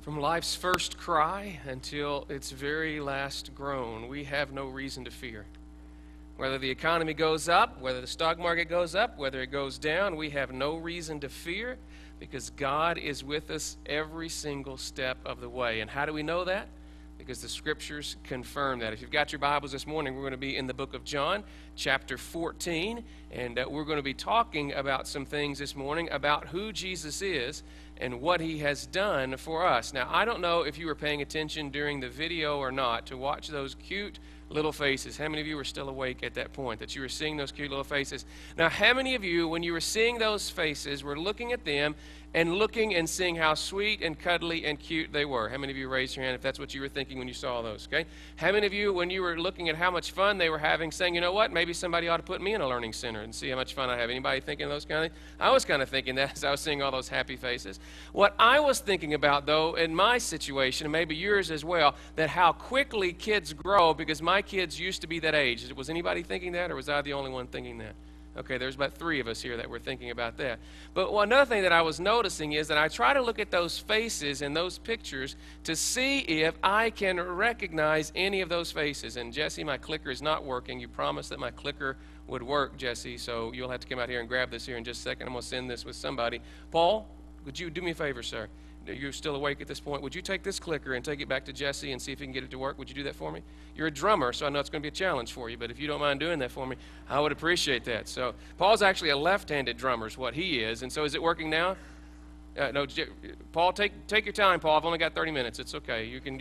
From life's first cry until its very last groan, we have no reason to fear. Whether the economy goes up, whether the stock market goes up, whether it goes down, we have no reason to fear because God is with us every single step of the way. And how do we know that? Because the Scriptures confirm that. If you've got your Bibles this morning, we're going to be in the book of John, chapter 14, and we're going to be talking about some things this morning about who Jesus is and what he has done for us. Now, I don't know if you were paying attention during the video or not to watch those cute little faces. How many of you were still awake at that point, that you were seeing those cute little faces? Now, how many of you, when you were seeing those faces, were looking at them and looking and seeing how sweet and cuddly and cute they were? How many of you raised your hand if that's what you were thinking when you saw those, okay? How many of you, when you were looking at how much fun they were having, saying, you know what, maybe somebody ought to put me in a learning center and see how much fun I have? Anybody thinking of those kind of things? I was kind of thinking that as I was seeing all those happy faces. What I was thinking about, though, in my situation, and maybe yours as well, that how quickly kids grow, because my kids used to be that age. Was anybody thinking that, or was I the only one thinking that? Okay, there's about 3 of us here that were thinking about that. But another thing that I was noticing is that I try to look at those faces and those pictures to see if I can recognize any of those faces. And Jesse, my clicker is not working. You promised that my clicker would work, Jesse, so you'll have to come out here and grab this here in just a second. I'm going to send this with somebody. Paul, would you do me a favor, sir? You're still awake at this point. Would you take this clicker and take it back to Jesse and see if he can get it to work? Would you do that for me? You're a drummer, so I know it's going to be a challenge for you, but if you don't mind doing that for me, I would appreciate that. So Paul's actually a left-handed drummer is what he is, and so is it working now? No, Paul, take your time, Paul. I've only got 30 minutes. It's okay. You can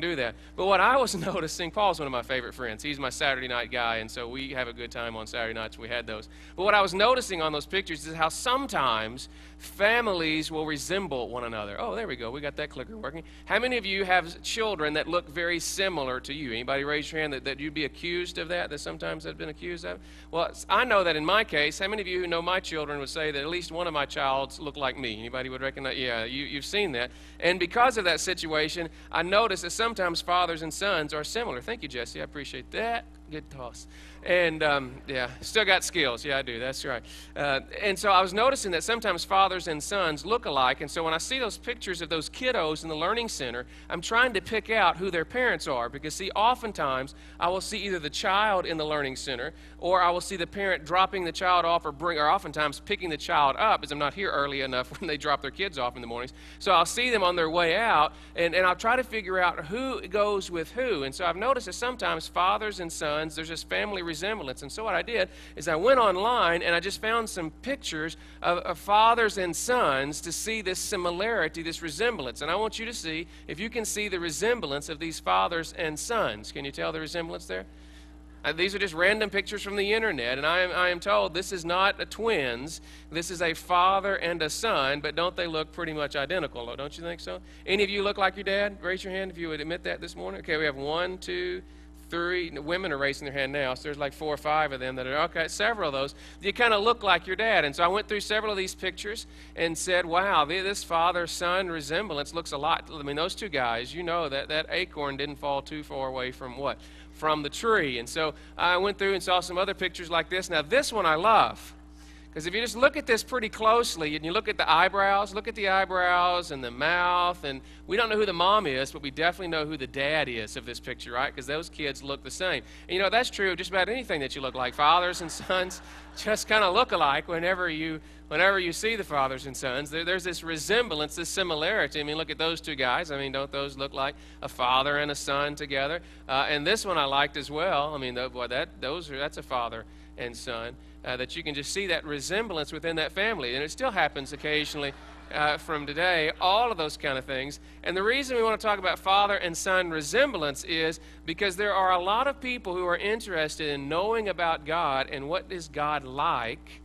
do that. But what I was noticing, Paul's one of my favorite friends. He's my Saturday night guy, and so we have a good time on Saturday nights. We had those. But what I was noticing on those pictures is how sometimes families will resemble one another. Oh, there we go. We got that clicker working. How many of you have children that look very similar to you? Anybody raise your hand that you'd be accused of that sometimes have been accused of? Well, I know that in my case, how many of you who know my children would say that at least one of my childs look like me? Anybody would recognize? Yeah, you've seen that. And because of that situation, I noticed that sometimes fathers and sons are similar. Thank you, Jesse. I appreciate that. Good toss. And, yeah, still got skills. Yeah, I do. That's right. And so I was noticing that sometimes fathers and sons look alike. And so when I see those pictures of those kiddos in the Learning Center, I'm trying to pick out who their parents are. Because, see, oftentimes I will see either the child in the Learning Center or I will see the parent dropping the child off or oftentimes picking the child up, as I'm not here early enough when they drop their kids off in the mornings. So I'll see them on their way out, and I'll try to figure out who goes with who. And so I've noticed that sometimes fathers and sons, there's this family resemblance. And so what I did is I went online and I just found some pictures of fathers and sons to see this similarity, this resemblance. And I want you to see if you can see the resemblance of these fathers and sons. Can you tell the resemblance there? These are just random pictures from the internet, and I am told this is not a twins. This is a father and a son, but don't they look pretty much identical? Don't you think so? Any of you look like your dad? Raise your hand if you would admit that this morning. Okay, we have 1, 2, 3. Women are raising their hand now, so there's like 4 or 5 of them that are, okay, several of those. You kind of look like your dad. And so I went through several of these pictures and said, wow, this father-son resemblance looks a lot. I mean, those 2 guys, you know that acorn didn't fall too far away from what? From the tree. And so I went through and saw some other pictures like this. Now, this one I love. Because if you just look at this pretty closely and you look at the eyebrows and the mouth, and we don't know who the mom is, but we definitely know who the dad is of this picture, right? Because those kids look the same. And, you know, that's true of just about anything that you look like. Fathers and sons just kind of look alike whenever you see the fathers and sons. There's this resemblance, this similarity. I mean, look at those 2 guys. I mean, don't those look like a father and a son together? And this one I liked as well. I mean, that's a father and son. That you can just see that resemblance within that family. And it still happens occasionally from today, all of those kind of things. And the reason we want to talk about father and son resemblance is because there are a lot of people who are interested in knowing about God and what is God like.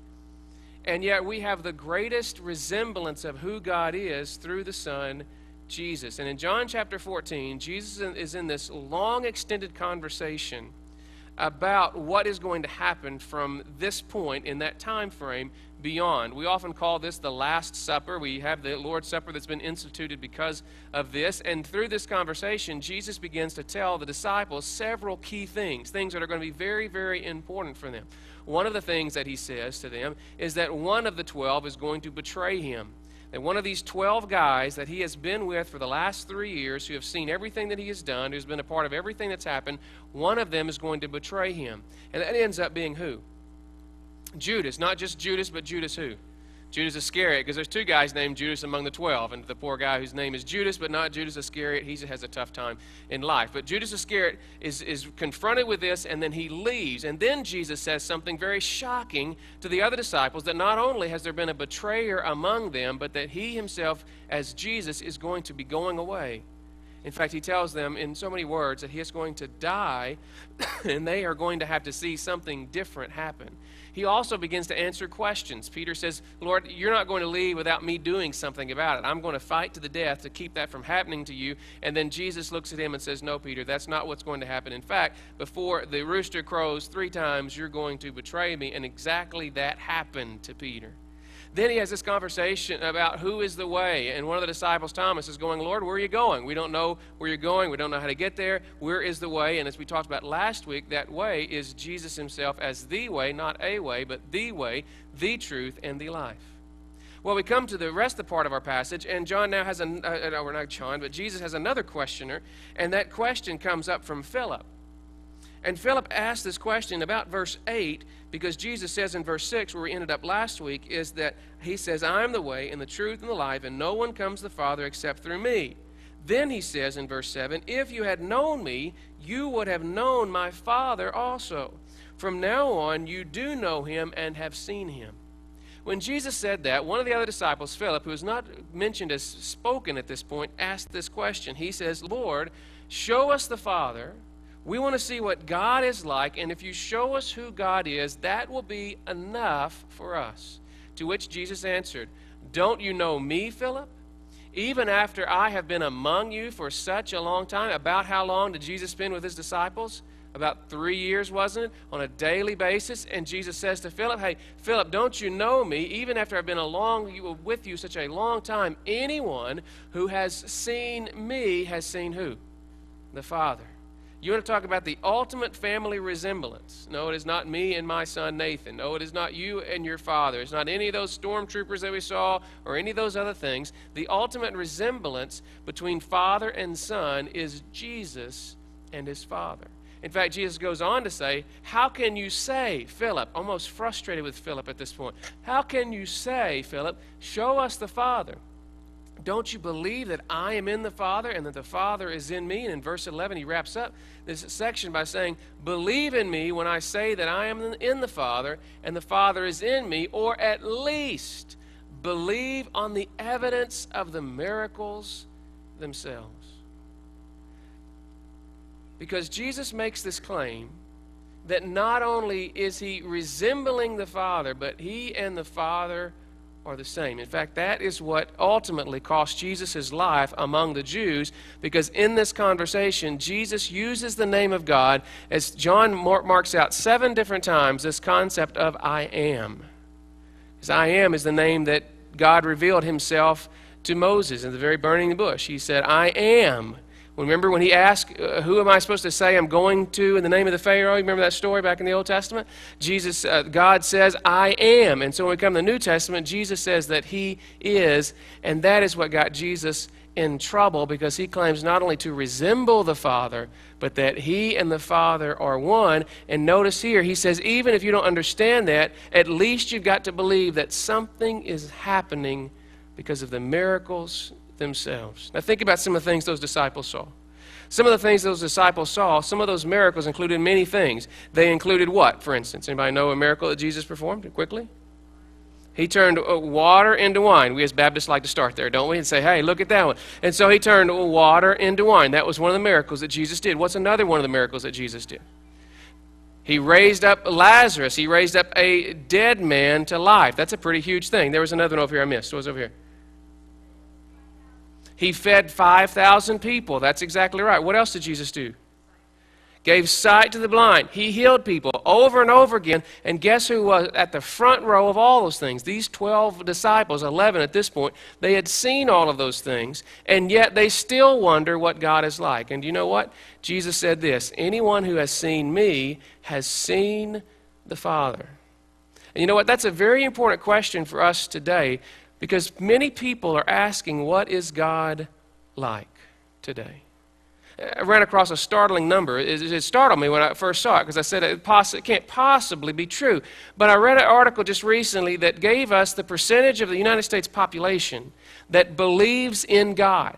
And yet we have the greatest resemblance of who God is through the Son, Jesus. And in John chapter 14, Jesus is in this long extended conversation about what is going to happen from this point in that time frame beyond. We often call this the Last Supper. We have the Lord's Supper that's been instituted because of this. And through this conversation, Jesus begins to tell the disciples several key things that are going to be very, very important for them. One of the things that he says to them is that one of the 12 is going to betray him. that one of these 12 guys that he has been with for the last 3 years, who have seen everything that he has done, who's been a part of everything that's happened, one of them is going to betray him. And that ends up being who? Judas. Not just Judas, but Judas who? Judas Iscariot, because there's 2 guys named Judas among the 12, and the poor guy whose name is Judas, but not Judas Iscariot, he has a tough time in life. But Judas Iscariot is confronted with this, and then he leaves. And then Jesus says something very shocking to the other disciples, that not only has there been a betrayer among them, but that he himself, as Jesus, is going to be going away. In fact, he tells them in so many words that he is going to die, and they are going to have to see something different happen. He also begins to answer questions. Peter says, Lord, you're not going to leave without me doing something about it. I'm going to fight to the death to keep that from happening to you. And then Jesus looks at him and says, no, Peter, that's not what's going to happen. In fact, before the rooster crows 3 times, you're going to betray me. And exactly that happened to Peter. Then he has this conversation about who is the way. And one of the disciples, Thomas, is going, Lord, where are you going? We don't know where you're going. We don't know how to get there. Where is the way? And as we talked about last week, that way is Jesus himself as the way, not a way, but the way, the truth, and the life. Well, we come to the rest of the part of our passage, and John now has not John, but Jesus has another questioner, and that question comes up from Philip. And Philip asked this question about verse 8, because Jesus says in verse 6, where we ended up last week, is that he says, I am the way and the truth and the life, and no one comes to the Father except through me. Then he says in verse 7, if you had known me, you would have known my Father also. From now on, you do know him and have seen him. When Jesus said that, one of the other disciples, Philip, who is not mentioned as spoken at this point, asked this question. He says, Lord, show us the Father. We want to see what God is like, and if you show us who God is, that will be enough for us. To which Jesus answered, don't you know me, Philip? Even after I have been among you for such a long time. About how long did Jesus spend with his disciples? About 3 years, wasn't it? On a daily basis. And Jesus says to Philip, hey, Philip, don't you know me? Even after I've been with you such a long time, anyone who has seen me has seen who? The Father. You want to talk about the ultimate family resemblance. No, it is not me and my son Nathan. No, it is not you and your father. It's not any of those stormtroopers that we saw or any of those other things. The ultimate resemblance between father and son is Jesus and his Father. In fact, Jesus goes on to say, how can you say, Philip, almost frustrated with Philip at this point, how can you say, Philip, show us the Father? Don't you believe that I am in the Father and that the Father is in me? And in verse 11, he wraps up this section by saying, believe in me when I say that I am in the Father and the Father is in me, or at least believe on the evidence of the miracles themselves. Because Jesus makes this claim that not only is he resembling the Father, but he and the Father are the same. In fact, that is what ultimately cost Jesus his life among the Jews, because in this conversation, Jesus uses the name of God, as John marks out 7 different times, this concept of I am. Because I am is the name that God revealed himself to Moses in the very burning bush. He said, I am. Remember when he asked, who am I supposed to say I'm going to in the name of the Pharaoh? You remember that story back in the Old Testament? God says, I am. And so when we come to the New Testament, Jesus says that he is, and that is what got Jesus in trouble, because he claims not only to resemble the Father, but that he and the Father are one. And notice here, he says, even if you don't understand that, at least you've got to believe that something is happening because of the miracles themselves. Now think about some of the things those disciples saw. Some of the things those disciples saw, some of those miracles included many things. They included what, for instance? Anybody know a miracle that Jesus performed quickly? He turned water into wine. We as Baptists like to start there, don't we? And say, hey, look at that one. And so he turned water into wine. That was one of the miracles that Jesus did. What's another one of the miracles that Jesus did? He raised up Lazarus. He raised up a dead man to life. That's a pretty huge thing. There was another one over here I missed. What was over here? He fed 5,000 people. That's exactly right. What else did Jesus do? Gave sight to the blind. He healed people over and over again. And guess who was at the front row of all those things? These 12 disciples, 11 at this point, they had seen all of those things, and yet they still wonder what God is like. And you know what? Jesus said this, anyone who has seen me has seen the Father. And you know what? That's a very important question for us today. Because many people are asking, what is God like today? I ran across a startling number. It startled me when I first saw it because I said it can't possibly be true. But I read an article just recently that gave us the percentage of the United States population that believes in God.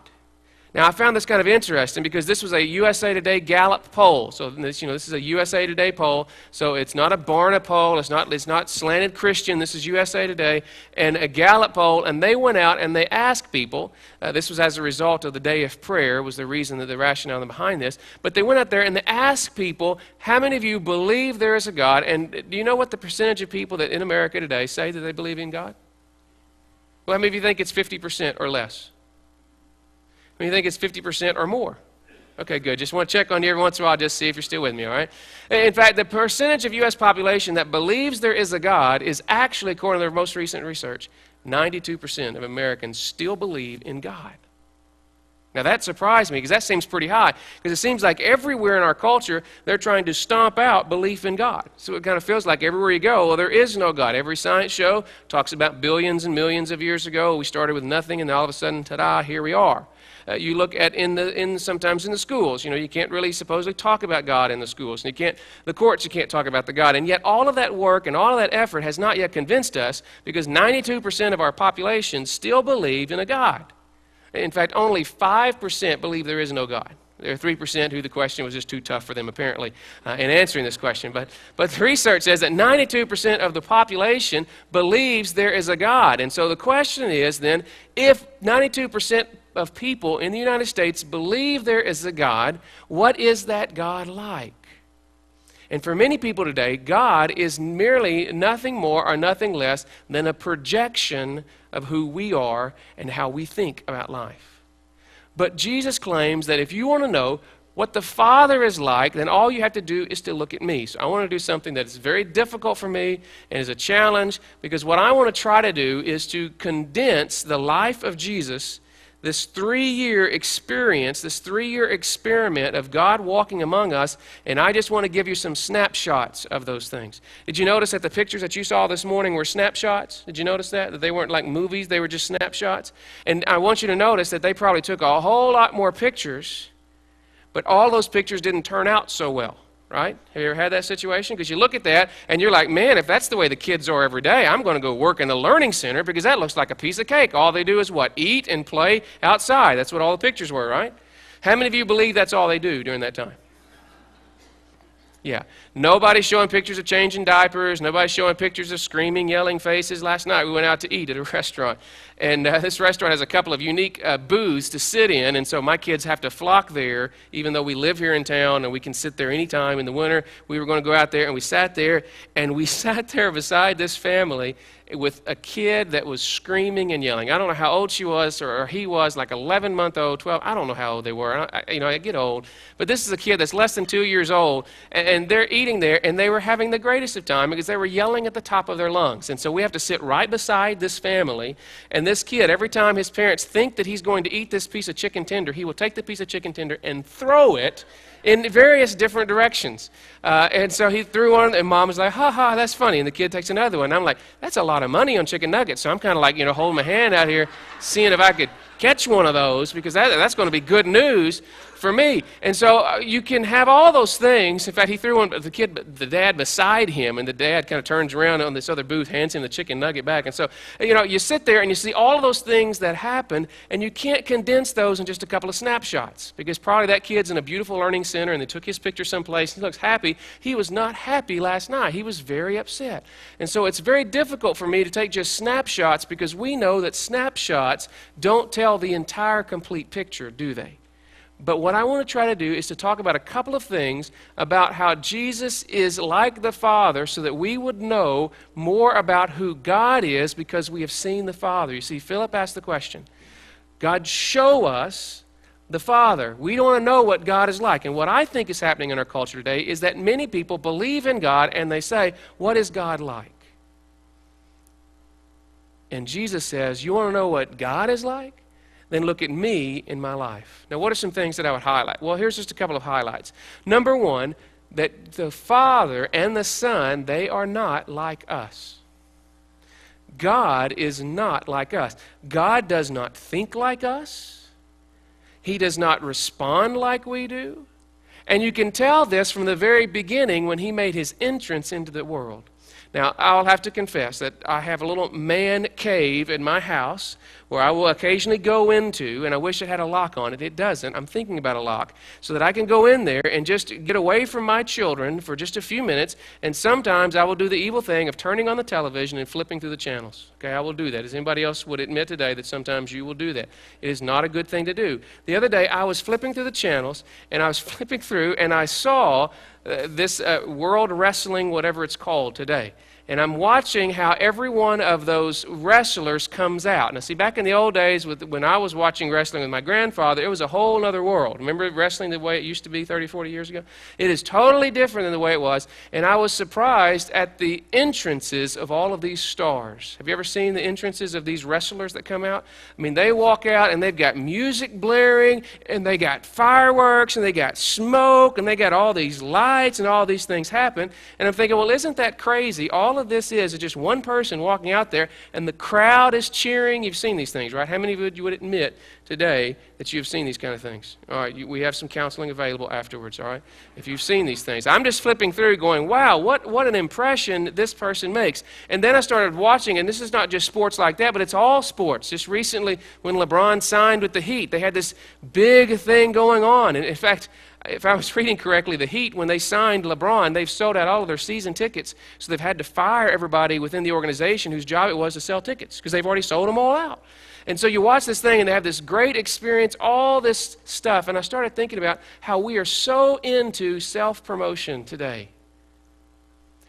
Now, I found this kind of interesting because this was a USA Today Gallup poll. So this is a USA Today poll. So it's not a Barna poll. It's not Slanted Christian. This is USA Today and a Gallup poll. And they went out and they asked people. This was as a result of the Day of Prayer was the reason, that the rationale behind this. But they went out there and they asked people, how many of you believe there is a God? And do you know what the percentage of people that in America today say that they believe in God? Well, how many of you think it's 50% or less? How many think it's 50% or more? Okay, good. Just want to check on you every once in a while, just see if you're still with me, all right? In fact, the percentage of U.S. population that believes there is a God is actually, according to their most recent research, 92% of Americans still believe in God. Now, that surprised me because that seems pretty high, because it seems like everywhere in our culture, they're trying to stomp out belief in God. So it kind of feels like everywhere you go, well, there is no God. Every science show talks about billions and millions of years ago. We started with nothing, and all of a sudden, ta-da, here we are. You look at sometimes in the schools, you can't really supposedly talk about God in the schools. And the courts, you can't talk about the God. And yet all of that work and all of that effort has not yet convinced us, because 92% of our population still believe in a God. In fact, only 5% believe there is no God. There are 3% who the question was just too tough for them, apparently, in answering this question. But the research says that 92% of the population believes there is a God. And so the question is then, if 92% of people in the United States believe there is a God, what is that God like? And for many people today, God is merely nothing more or nothing less than a projection of who we are and how we think about life. But Jesus claims that if you want to know what the Father is like, then all you have to do is to look at me. So I want to do something that is very difficult for me and is a challenge, because what I want to try to do is to condense the life of Jesus, this 3-year experience, this 3-year experiment of God walking among us, and I just want to give you some snapshots of those things. Did you notice that the pictures that you saw this morning were snapshots? Did you notice that? That they weren't like movies, they were just snapshots? And I want you to notice that they probably took a whole lot more pictures, but all those pictures didn't turn out so well. Right? Have you ever had that situation? Because you look at that and you're like, man, if that's the way the kids are every day, I'm going to go work in the learning center, because that looks like a piece of cake. All they do is what? Eat and play outside. That's what all the pictures were, right? How many of you believe that's all they do during that time? Yeah. Nobody's showing pictures of changing diapers. Nobody's showing pictures of screaming, yelling faces. Last night we went out to eat at a restaurant. And this restaurant has a couple of unique booths to sit in. And so my kids have to flock there, even though we live here in town and we can sit there anytime in the winter. We were going to go out there, and we sat there. And we sat there beside this family with a kid that was screaming and yelling. I don't know how old she was or he was, like 11-month-old, 12. I don't know how old they were. I get old. But this is a kid that's less than 2 years old, and they're eating there, and they were having the greatest of time because they were yelling at the top of their lungs. And so we have to sit right beside this family, and this kid, every time his parents think that he's going to eat this piece of chicken tender, he will take the piece of chicken tender and throw it in various different directions. And so he threw one, and Mom was like, ha ha, that's funny. And the kid takes another one. And I'm like, that's a lot of money on chicken nuggets. So I'm kind of like, holding my hand out here, seeing if I could catch one of those, because that's going to be good news for me. And so you can have all those things. In fact, he threw one, the dad beside him, and the dad kind of turns around on this other booth, hands him the chicken nugget back. And so, you sit there and you see all of those things that happen, and you can't condense those in just a couple of snapshots, because probably that kid's in a beautiful learning center, and they took his picture someplace, and he looks happy. He was not happy last night. He was very upset. And so it's very difficult for me to take just snapshots, because we know that snapshots don't tell the entire complete picture, do they? But what I want to try to do is to talk about a couple of things about how Jesus is like the Father, so that we would know more about who God is because we have seen the Father. You see, Philip asked the question, God, show us the Father. We don't want to know what God is like. And what I think is happening in our culture today is that many people believe in God and they say, what is God like? And Jesus says, you want to know what God is like? Then look at me in my life. Now, what are some things that I would highlight? Well, here's just a couple of highlights. Number one, that the Father and the Son, they are not like us. God is not like us. God does not think like us. He does not respond like we do. And you can tell this from the very beginning when he made his entrance into the world. Now, I'll have to confess that I have a little man cave in my house where I will occasionally go into, and I wish it had a lock on it. It doesn't. I'm thinking about a lock, so that I can go in there and just get away from my children for just a few minutes, and sometimes I will do the evil thing of turning on the television and flipping through the channels. Okay, I will do that. As anybody else would admit today that sometimes you will do that. It is not a good thing to do. The other day, I was flipping through the channels, and I was flipping through, and I saw this World Wrestling, whatever it's called today. And I'm watching how every one of those wrestlers comes out. Now, see, back in the old days when I was watching wrestling with my grandfather, it was a whole other world. Remember wrestling the way it used to be 30, 40 years ago? It is totally different than the way it was. And I was surprised at the entrances of all of these stars. Have you ever seen the entrances of these wrestlers that come out? I mean, they walk out and they've got music blaring, and they got fireworks, and they got smoke, and they got all these lights, and all these things happen. And I'm thinking, well, isn't that crazy? All of this is just one person walking out there, and the crowd is cheering. You've seen these things, right? How many of you would admit today that you've seen these kind of things? All right, we have some counseling available afterwards, all right? If you've seen these things. I'm just flipping through going, wow, what an impression this person makes. And then I started watching, and this is not just sports like that, but it's all sports. Just recently, when LeBron signed with the Heat, they had this big thing going on. And in fact, if I was reading correctly, the Heat, when they signed LeBron, they've sold out all of their season tickets, so they've had to fire everybody within the organization whose job it was to sell tickets, because they've already sold them all out. And so you watch this thing, and they have this great experience, all this stuff, and I started thinking about how we are so into self-promotion today.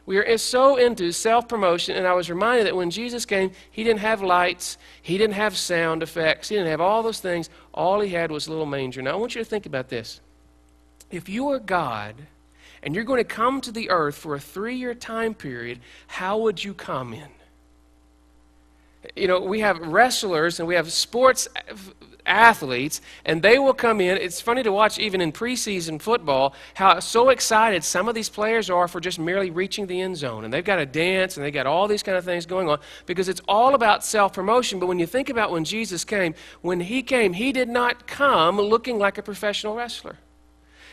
We are so into self-promotion, and I was reminded that when Jesus came, he didn't have lights, he didn't have sound effects, he didn't have all those things. All he had was a little manger. Now, I want you to think about this. If you are God and you're going to come to the earth for a 3-year time period, how would you come in? You know, we have wrestlers and we have sports athletes, and they will come in. It's funny to watch even in preseason football how so excited some of these players are for just merely reaching the end zone. And they've got to dance, and they've got all these kind of things going on because it's all about self-promotion. But when you think about when Jesus came, he did not come looking like a professional wrestler.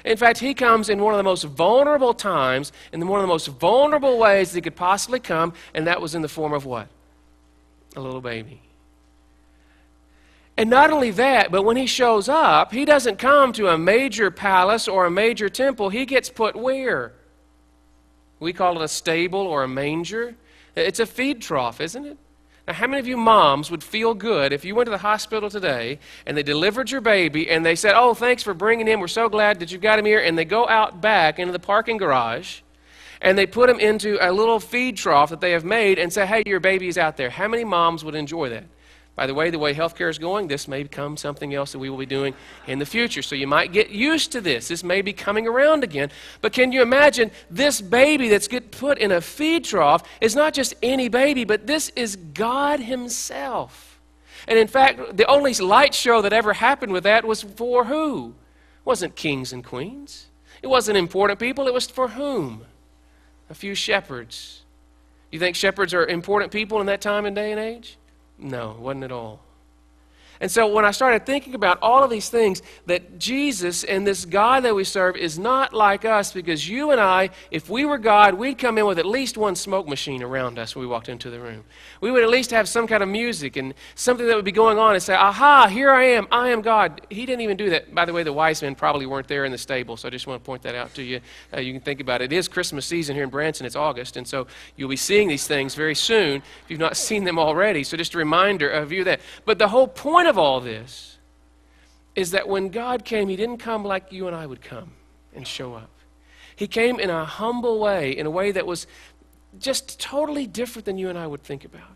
In fact, he comes in one of the most vulnerable times, in one of the most vulnerable ways that he could possibly come, and that was in the form of what? A little baby. And not only that, but when he shows up, he doesn't come to a major palace or a major temple. He gets put where? We call it a stable or a manger. It's a feed trough, isn't it? Now, how many of you moms would feel good if you went to the hospital today and they delivered your baby and they said, oh, thanks for bringing him. We're so glad that you got him here. And they go out back into the parking garage and they put him into a little feed trough that they have made and say, hey, your baby is out there. How many moms would enjoy that? By the way healthcare is going, this may become something else that we will be doing in the future. So you might get used to this. This may be coming around again. But can you imagine this baby that's get put in a feed trough is not just any baby, but this is God himself. And in fact, the only light show that ever happened with that was for who? It wasn't kings and queens. It wasn't important people. It was for whom? A few shepherds. You think shepherds are important people in that time and day and age? No, it wasn't at all. And so when I started thinking about all of these things, that Jesus and this God that we serve is not like us, because you and I, if we were God, we'd come in with at least one smoke machine around us when we walked into the room. We would at least have some kind of music and something that would be going on and say, aha, here I am God. He didn't even do that. By the way, the wise men probably weren't there in the stable, so I just want to point that out to you. You can think about it. It is Christmas season here in Branson. It's August, and so you'll be seeing these things very soon if you've not seen them already. So just a reminder of you that. But the whole point of all this is that when God came, he didn't come like you and I would come and show up. He came in a humble way, in a way that was just totally different than you and I would think about.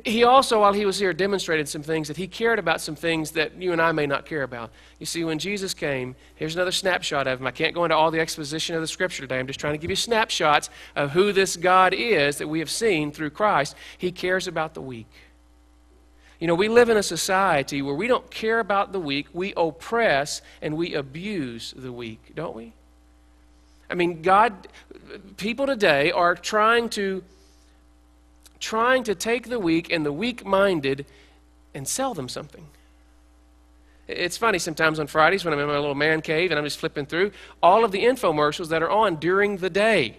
He also, while he was here, demonstrated some things that he cared about, some things that you and I may not care about. You see, when Jesus came, here's another snapshot of him. I can't go into all the exposition of the scripture today. I'm just trying to give you snapshots of who this God is that we have seen through Christ. He cares about the weak. You know, we live in a society where we don't care about the weak. We oppress and we abuse the weak, don't we? I mean, people today are trying to trying to take the weak and the weak-minded and sell them something. It's funny sometimes on Fridays when I'm in my little man cave and I'm just flipping through all of the infomercials that are on during the day.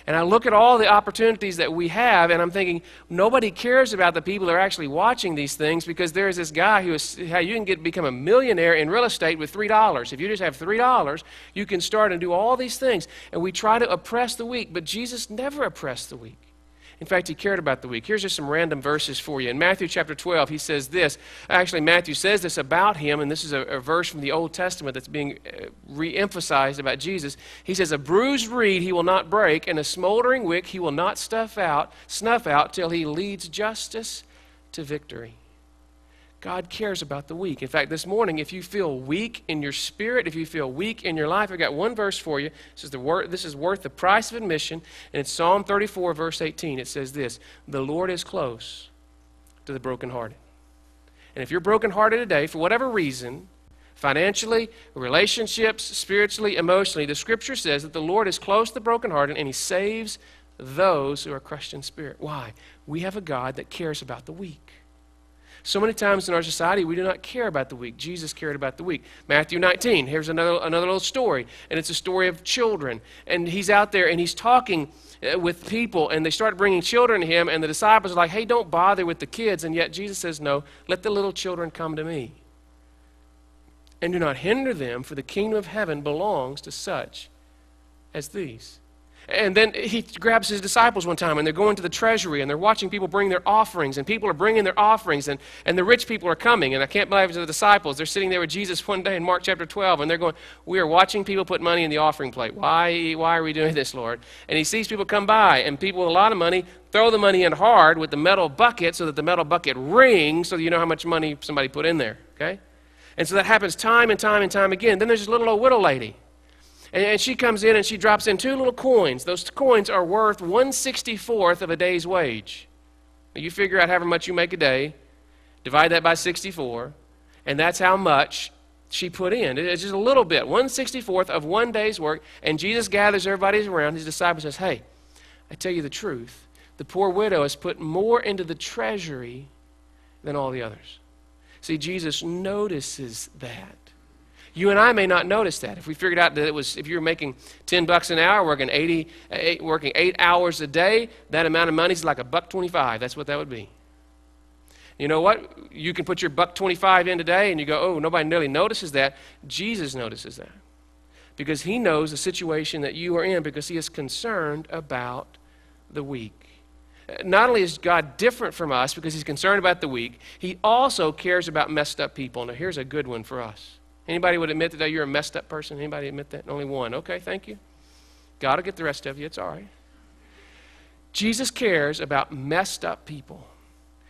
And I look at all the opportunities that we have, and I'm thinking, nobody cares about the people that are actually watching these things, because there's this guy how you can become a millionaire in real estate with $3. If you just have $3, you can start and do all these things. And we try to oppress the weak, but Jesus never oppressed the weak. In fact, he cared about the weak. Here's just some random verses for you. In Matthew chapter 12, he says this. Actually, Matthew says this about him, and this is a verse from the Old Testament that's being re-emphasized about Jesus. He says, "A bruised reed he will not break, and a smoldering wick he will not snuff out till he leads justice to victory." God cares about the weak. In fact, this morning, if you feel weak in your spirit, if you feel weak in your life, I've got one verse for you. This is worth the price of admission, and it's Psalm 34, verse 18. It says this: "The Lord is close to the brokenhearted." And if you're brokenhearted today, for whatever reason, financially, relationships, spiritually, emotionally, the Scripture says that the Lord is close to the brokenhearted, and he saves those who are crushed in spirit. Why? We have a God that cares about the weak. So many times in our society, we do not care about the weak. Jesus cared about the weak. Matthew 19, here's another little story, and it's a story of children. And he's out there, and he's talking with people, and they start bringing children to him, and the disciples are like, "Hey, don't bother with the kids." And yet Jesus says, "No, let the little children come to me. And do not hinder them, for the kingdom of heaven belongs to such as these." And then he grabs his disciples one time, and they're going to the treasury, and they're watching people bring their offerings, and people are bringing their offerings, and the rich people are coming. And I can't believe it's the disciples. They're sitting there with Jesus one day in Mark chapter 12, and they're going, "We are watching people put money in the offering plate. Why are we doing this, Lord?" And he sees people come by, and people with a lot of money throw the money in hard with the metal bucket so that the metal bucket rings so that you know how much money somebody put in there, okay? And so that happens time and time and time again. Then there's this little old widow lady. And she comes in and she drops in 2 little coins. Those coins are worth 1/64 of a day's wage. Now you figure out however much you make a day, divide that by 64, and that's how much she put in. It's just a little bit, 1/64 of one day's work. And Jesus gathers everybody around. His disciples says, "Hey, I tell you the truth. The poor widow has put more into the treasury than all the others." See, Jesus notices that. You and I may not notice that. If we figured out that if you're making $10 an hour, working 8 hours a day, that amount of money is like $1.25. That's what that would be. You know what? You can put your $1.25 in today, and you go, "Oh, nobody really notices that." Jesus notices that, because he knows the situation that you are in, because he is concerned about the weak. Not only is God different from us because he's concerned about the weak, he also cares about messed up people. Now, here's a good one for us. Anybody would admit that you're a messed up person? Anybody admit that? Only one. Okay, thank you. God will get the rest of you. It's all right. Jesus cares about messed up people.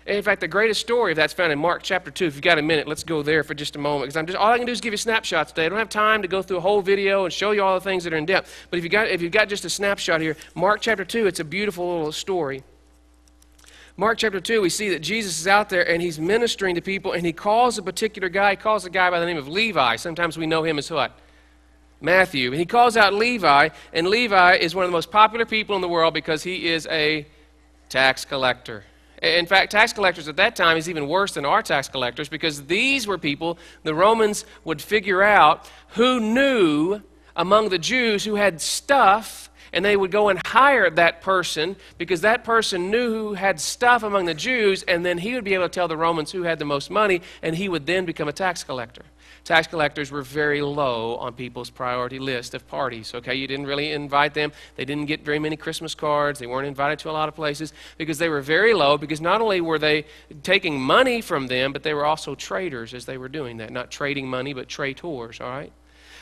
And in fact, the greatest story of that's found in Mark chapter 2. If you've got a minute, let's go there for just a moment, because all I can do is give you snapshots today. I don't have time to go through a whole video and show you all the things that are in depth. But if you've got just a snapshot here, Mark chapter 2, it's a beautiful little story. Mark chapter 2, we see that Jesus is out there and he's ministering to people, and he calls a particular guy. He calls a guy by the name of Levi. Sometimes we know him as what? Matthew. And he calls out Levi, and Levi is one of the most popular people in the world because he is a tax collector. In fact, tax collectors at that time is even worse than our tax collectors, because these were people the Romans would figure out who knew among the Jews who had stuff, and they would go and hire that person because that person knew who had stuff among the Jews, and then he would be able to tell the Romans who had the most money, and he would then become a tax collector. Tax collectors were very low on people's priority list of parties, okay? You didn't really invite them. They didn't get very many Christmas cards. They weren't invited to a lot of places because they were very low, because not only were they taking money from them, but they were also traders as they were doing that. Not trading money, but traitors, all right?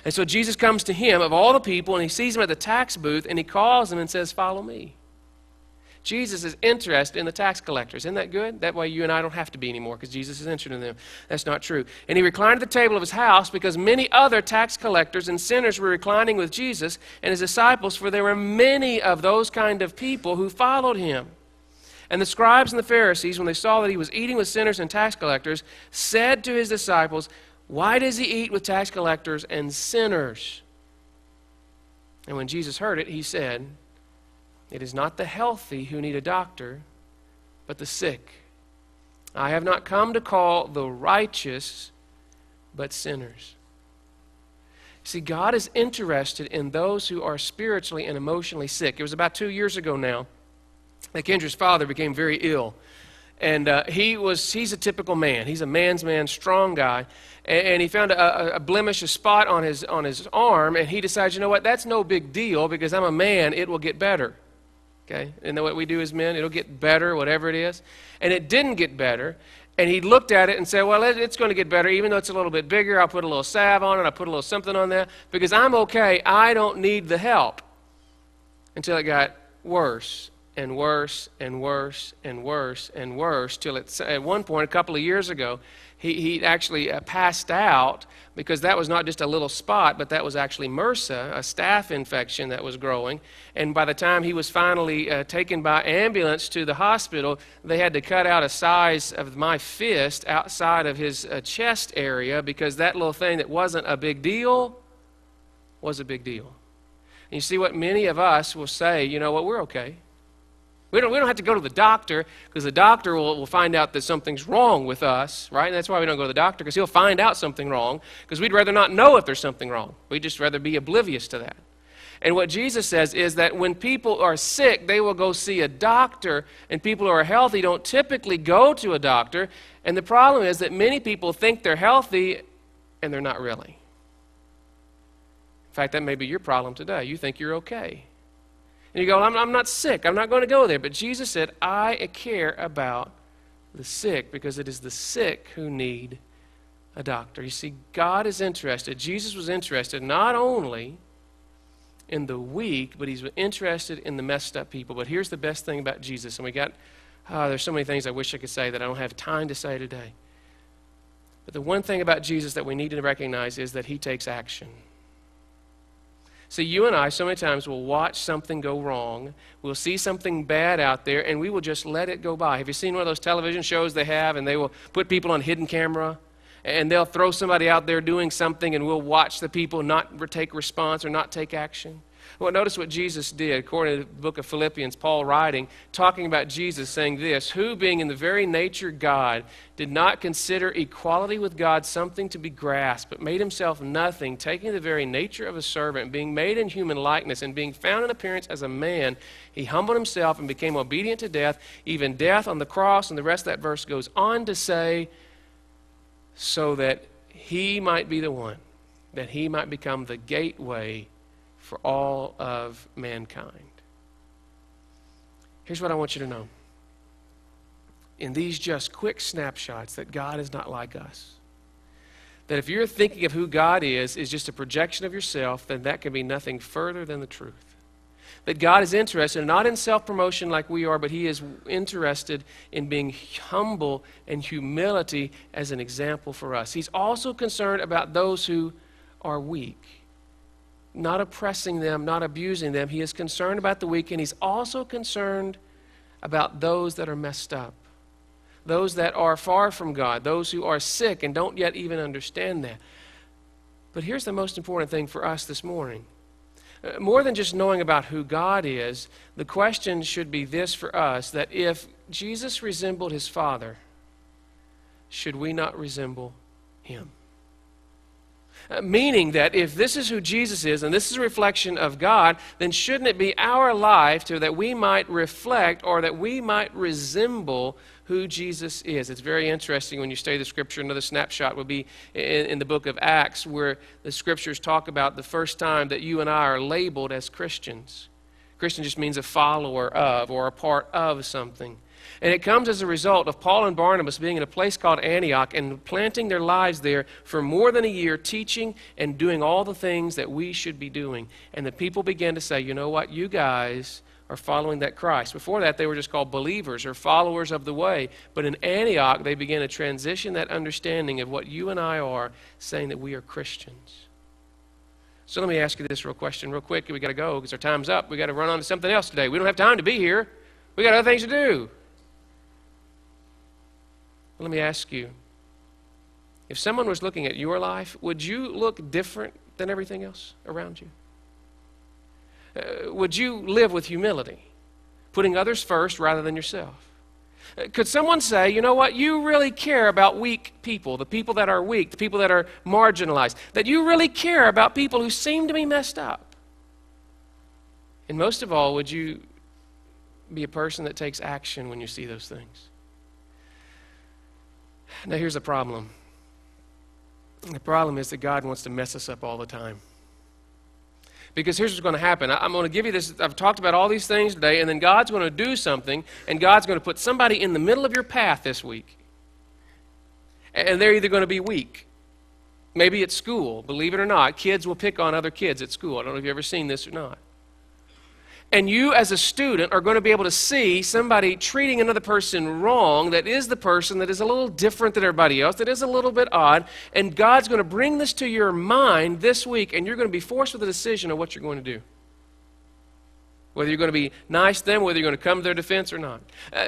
And so Jesus comes to him, of all the people, and he sees him at the tax booth, and he calls him and says, "Follow me." Jesus is interested in the tax collectors. Isn't that good? That way you and I don't have to be anymore, because Jesus is interested in them. That's not true. And he reclined at the table of his house because many other tax collectors and sinners were reclining with Jesus and his disciples, for there were many of those kind of people who followed him. And the scribes and the Pharisees, when they saw that he was eating with sinners and tax collectors, said to his disciples, "Why does he eat with tax collectors and sinners?" And when Jesus heard it, he said, "It is not the healthy who need a doctor, but the sick. I have not come to call the righteous, but sinners. See, God is interested in those who are spiritually and emotionally sick. It was about 2 years ago now that Kendra's father became very ill. And he's a typical man. He's a man's man, strong guy. And he found a blemish, a spot on his arm, and he decides, you know what, that's no big deal because I'm a man, it will get better. Okay? Isn't that what we do as men? It'll get better, whatever it is. And it didn't get better. And he looked at it and said, well, it's going to get better. Even though it's a little bit bigger, I'll put a little salve on it. I'll put a little something on there because I'm okay. I don't need the help. Until it got worse and worse and worse and worse and worse till at one point, a couple of years ago, he actually passed out because that was not just a little spot, but that was actually MRSA, a staph infection that was growing. And by the time he was finally taken by ambulance to the hospital, they had to cut out a size of my fist outside of his chest area because that little thing that wasn't a big deal was a big deal. And you see what many of us will say, you know what, we're okay. We don't have to go to the doctor because the doctor will find out that something's wrong with us, right? And that's why we don't go to the doctor, because he'll find out something wrong, because we'd rather not know if there's something wrong. We'd just rather be oblivious to that. And what Jesus says is that when people are sick, they will go see a doctor, and people who are healthy don't typically go to a doctor. And the problem is that many people think they're healthy, and they're not really. In fact, that may be your problem today. You think you're okay. And you go, I'm not sick. I'm not going to go there. But Jesus said, I care about the sick because it is the sick who need a doctor. You see, God is interested. Jesus was interested not only in the weak, but he's interested in the messed up people. But here's the best thing about Jesus. And there's so many things I wish I could say that I don't have time to say today. But the one thing about Jesus that we need to recognize is that he takes action. See, you and I so many times will watch something go wrong, we'll see something bad out there, and we will just let it go by. Have you seen one of those television shows they have, and they will put people on hidden camera, and they'll throw somebody out there doing something, and we'll watch the people not take response or not take action? Well, notice what Jesus did, according to the book of Philippians, Paul writing, talking about Jesus, saying this, who being in the very nature God, did not consider equality with God something to be grasped, but made himself nothing, taking the very nature of a servant, being made in human likeness, and being found in appearance as a man, he humbled himself and became obedient to death, even death on the cross. And the rest of that verse goes on to say, so that he might be the one, that he might become the gateway for all of mankind. Here's what I want you to know. In these just quick snapshots that God is not like us. That if you're thinking of who God is just a projection of yourself, then that can be nothing further than the truth. That God is interested not in self-promotion like we are, but he is interested in being humble and humility as an example for us. He's also concerned about those who are weak. Not oppressing them, not abusing them. He is concerned about the weak, and he's also concerned about those that are messed up, those that are far from God, those who are sick and don't yet even understand that. But here's the most important thing for us this morning. More than just knowing about who God is, the question should be this for us, that if Jesus resembled his Father, should we not resemble him? Meaning that if this is who Jesus is and this is a reflection of God, then shouldn't it be our life that we might reflect or that we might resemble who Jesus is? It's very interesting when you study the Scripture. Another snapshot would be in the book of Acts, where the Scriptures talk about the first time that you and I are labeled as Christians. Christian just means a follower of or a part of something. And it comes as a result of Paul and Barnabas being in a place called Antioch and planting their lives there for more than a year, teaching and doing all the things that we should be doing. And the people began to say, you know what, you guys are following that Christ. Before that, they were just called believers or followers of the way. But in Antioch, they began to transition that understanding of what you and I are, saying that we are Christians. So let me ask you this real quick. We got to go because our time's up. We got to run on to something else today. We don't have time to be here. We got other things to do. Let me ask you, if someone was looking at your life, would you look different than everything else around you? Would you live with humility, putting others first rather than yourself? Could someone say, you know what, you really care about weak people, the people that are weak, the people that are marginalized, that you really care about people who seem to be messed up? And most of all, would you be a person that takes action when you see those things? Now, here's the problem. The problem is that God wants to mess us up all the time. Because here's what's going to happen. I'm going to give you this. I've talked about all these things today, and then God's going to do something, and God's going to put somebody in the middle of your path this week. And they're either going to be weak. Maybe at school. Believe it or not, kids will pick on other kids at school. I don't know if you've ever seen this or not. And you as a student are going to be able to see somebody treating another person wrong that is the person that is a little different than everybody else, that is a little bit odd, and God's going to bring this to your mind this week, and you're going to be forced with a decision of what you're going to do. Whether you're going to be nice to them, whether you're going to come to their defense or not.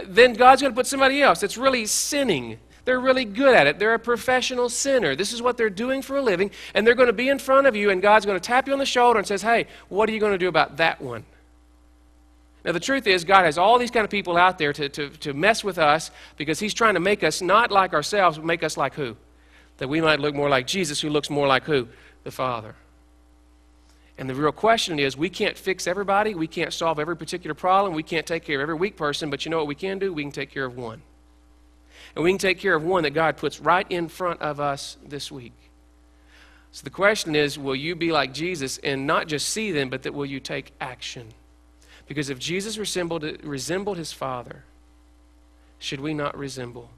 Then God's going to put somebody else that's really sinning. They're really good at it. They're a professional sinner. This is what they're doing for a living, and they're going to be in front of you, and God's going to tap you on the shoulder and says, hey, what are you going to do about that one? Now, the truth is, God has all these kind of people out there to mess with us because he's trying to make us not like ourselves, but make us like who? That we might look more like Jesus, who looks more like who? The Father. And the real question is, we can't fix everybody. We can't solve every particular problem. We can't take care of every weak person. But you know what we can do? We can take care of one. And we can take care of one that God puts right in front of us this week. So the question is, will you be like Jesus and not just see them, but that will you take action? Because if Jesus resembled his Father, should we not resemble